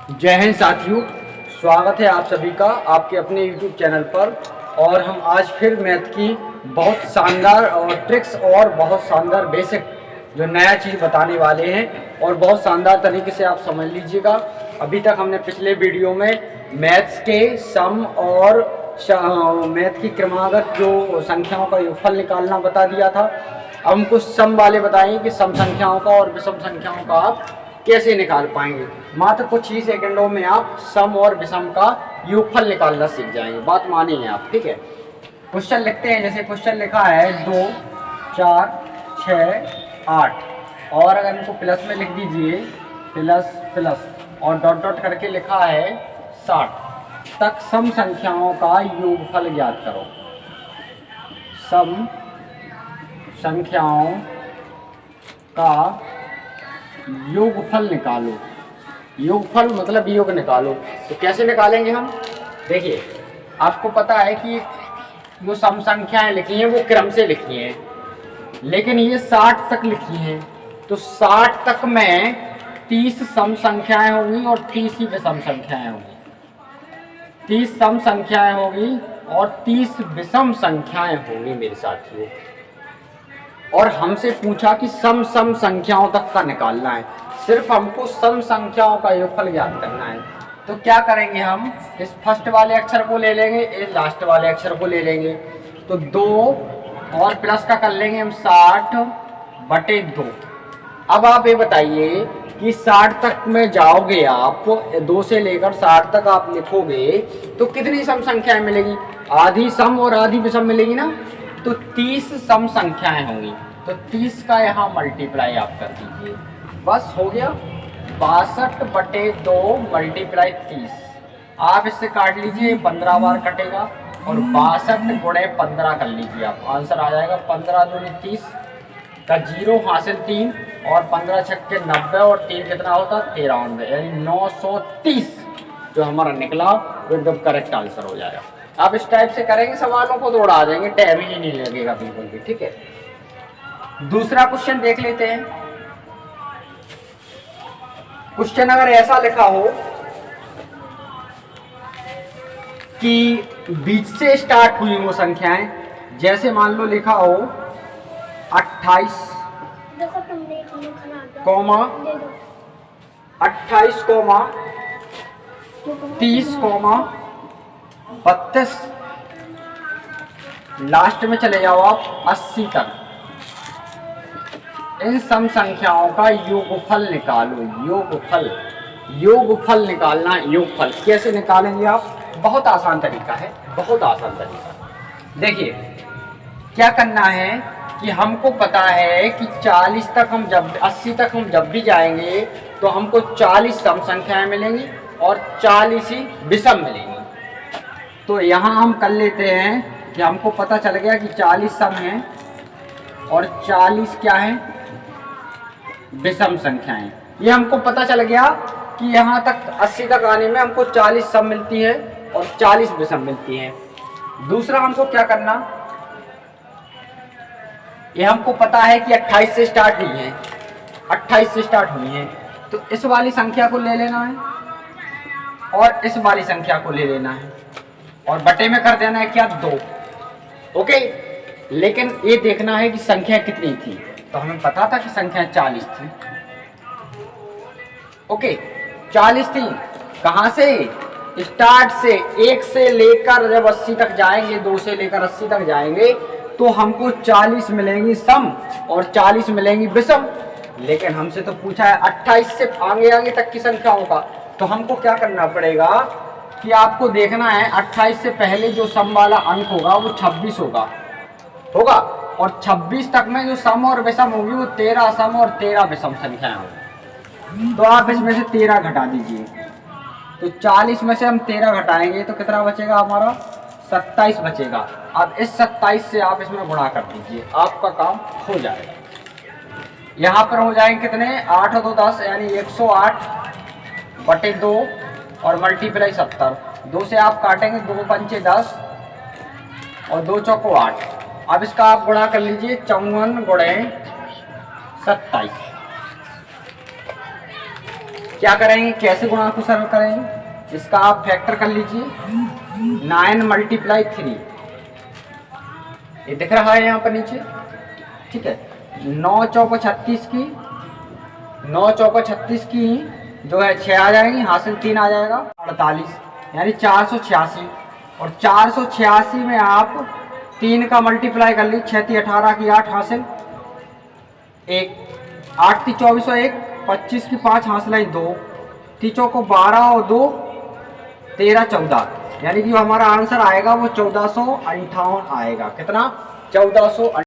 जय हिंद साथियों, स्वागत है आप सभी का आपके अपने YouTube चैनल पर। और हम आज फिर मैथ की बहुत शानदार और ट्रिक्स और बहुत शानदार बेसिक जो नया चीज़ बताने वाले हैं और बहुत शानदार तरीके से आप समझ लीजिएगा। अभी तक हमने पिछले वीडियो में मैथ्स के सम और मैथ की क्रमागत जो संख्याओं का योगफल निकालना बता दिया था। अब हमको सम वाले बताएं कि सम संख्याओं का और विषम संख्याओं का आप कैसे निकाल पाएंगे। मात्र कुछ ही सेकंडों में आप सम और विषम का योगफल निकालना सीख जाएंगे। बात मानिए आप, ठीक है। क्वेश्चन लिखते हैं, जैसे क्वेश्चन लिखा है 2, 4, 6, 8 और अगर इनको प्लस में लिख दीजिए प्लस प्लस और डॉट डॉट करके लिखा है 60 तक सम संख्याओं का योगफल ज्ञात करो। सम संख्याओं का योगफल निकालो। योगफल मतलब योग निकालो। तो कैसे निकालेंगे हम? देखिए, आपको पता है कि जो सम संख्याएं लिखी हैं वो क्रम से लिखी हैं, लेकिन ये 60 तक लिखी हैं। तो 60 तक में 30 सम संख्याएं होंगी और 30 ही विषम संख्याएं होंगी। 30 सम संख्याएं होंगी और 30 विषम संख्याएं होंगी मेरे साथियों। और हमसे पूछा कि सम संख्याओं तक का निकालना है। सिर्फ हमको सम संख्याओं का योगफल ज्ञात करना है। तो क्या करेंगे, हम इस फर्स्ट वाले अक्षर को ले लेंगे, इस लास्ट वाले अक्षर को ले लेंगे। तो 2 और प्लस का कर लेंगे हम 60/2। अब आप ये बताइए कि 60 तक में जाओगे आप, 2 से लेकर 60 तक आप लिखोगे तो कितनी सम संख्याएं मिलेगी? आधी सम और आधी विषम मिलेगी ना। तो 30 सम संख्याएं होंगी। तो 30 का यहाँ मल्टीप्लाई आप कर दीजिए, बस हो गया। 62/2 मल्टीप्लाई 30। आप इससे काट लीजिए, 15 बार कटेगा और 62 गुणे 15 कर लीजिए आप, आंसर आ जाएगा 15 दूनी 30 का 0 हासिल 3 और 15 छक्के 90 और 3 कितना होता 13, यानी 930 जो हमारा निकला वो एकदम करेक्ट आंसर हो जाएगा। आप इस टाइप से करेंगे सवालों को तो उड़ा देंगे, टाइम ही नहीं लगेगा बिल्कुल भी, ठीक है। दूसरा क्वेश्चन देख लेते हैं। क्वेश्चन अगर ऐसा लिखा हो कि बीच से स्टार्ट हुई वो संख्याएं, जैसे मान लो लिखा हो 28 कॉमा 28 कॉमा 30 कॉमा 32, लास्ट में चले जाओ आप 80 तक। इन सम संख्याओं का योगफल निकालो। योगफल निकालना। योगफल कैसे निकालेंगे आप? बहुत आसान तरीका है, बहुत आसान तरीका। देखिए क्या करना है कि हमको पता है कि 40 तक हम जब 80 तक हम जब भी जाएंगे तो हमको 40 सम संख्याएं मिलेंगी और 40 ही विषम मिलेंगी। तो यहाँ हम कर लेते हैं कि हमको पता चल गया कि 40 सम हैं और 40 क्या है विषम संख्याएं। ये हमको पता चल गया कि यहाँ तक 80 तक आने में हमको 40 सम मिलती है और 40 विषम मिलती है। दूसरा हमको क्या करना, ये हमको पता है कि 28 से स्टार्ट हुई है, 28 से स्टार्ट हुई है। तो इस वाली संख्या को ले लेना है और इस वाली संख्या को ले लेना है और बटे में कर देना है क्या 2। ओके, लेकिन ये देखना है कि संख्या कितनी थी। तो हमें पता था कि संख्या 40 थी। ओके, 40 थी। कहाँ से? स्टार्ट से, 1 से लेकर जब 80 तक जाएंगे, 2 से लेकर 80 तक जाएंगे तो हमको 40 मिलेंगी सम और 40 मिलेंगी विषम। लेकिन हमसे तो पूछा है 28 से आगे तक की संख्याओं का। तो हमको क्या करना पड़ेगा कि आपको देखना है 28 से पहले जो सम वाला अंक होगा वो 26 होगा और 26 तक में जो सम और विषम होगी वो 13 सम और 13 विषम संख्याएं होंगी। तो आप इसमें से 13 घटा दीजिए। तो 40 में से हम 13 घटाएंगे तो कितना बचेगा हमारा? 27 बचेगा। अब इस 27 से आप इसमें गुणा कर दीजिए, आपका काम हो जाएगा। यहाँ पर हो जाएंगे कितने? 8 और 2 10, यानी 108/2 और मल्टीप्लाई 70। 2 से आप काटेंगे, 2 पंचे 10 और 2 चौको 8। अब इसका आप गुणा कर लीजिए, 54 गुणे 27। क्या करेंगे, कैसे गुणा को सरल करेंगे, इसका आप फैक्टर कर लीजिए 9 मल्टीप्लाई 3, ये दिख रहा है यहाँ पर नीचे, ठीक है। 9 चौको 36 की, 9 चौको 36 की जो है 6 आ जाएगी, हासिल 3 आ जाएगा 48, यानी 486। और 486 में आप 3 का मल्टीप्लाई कर ली, 6 × 18 की 8 हासिल 1, 8 × 24 और 1, 25 की 5 हासिल है 2, 3 को 12 और 2 13 14, यानी कि हमारा आंसर आएगा वो 1458 आएगा। कितना? 1458।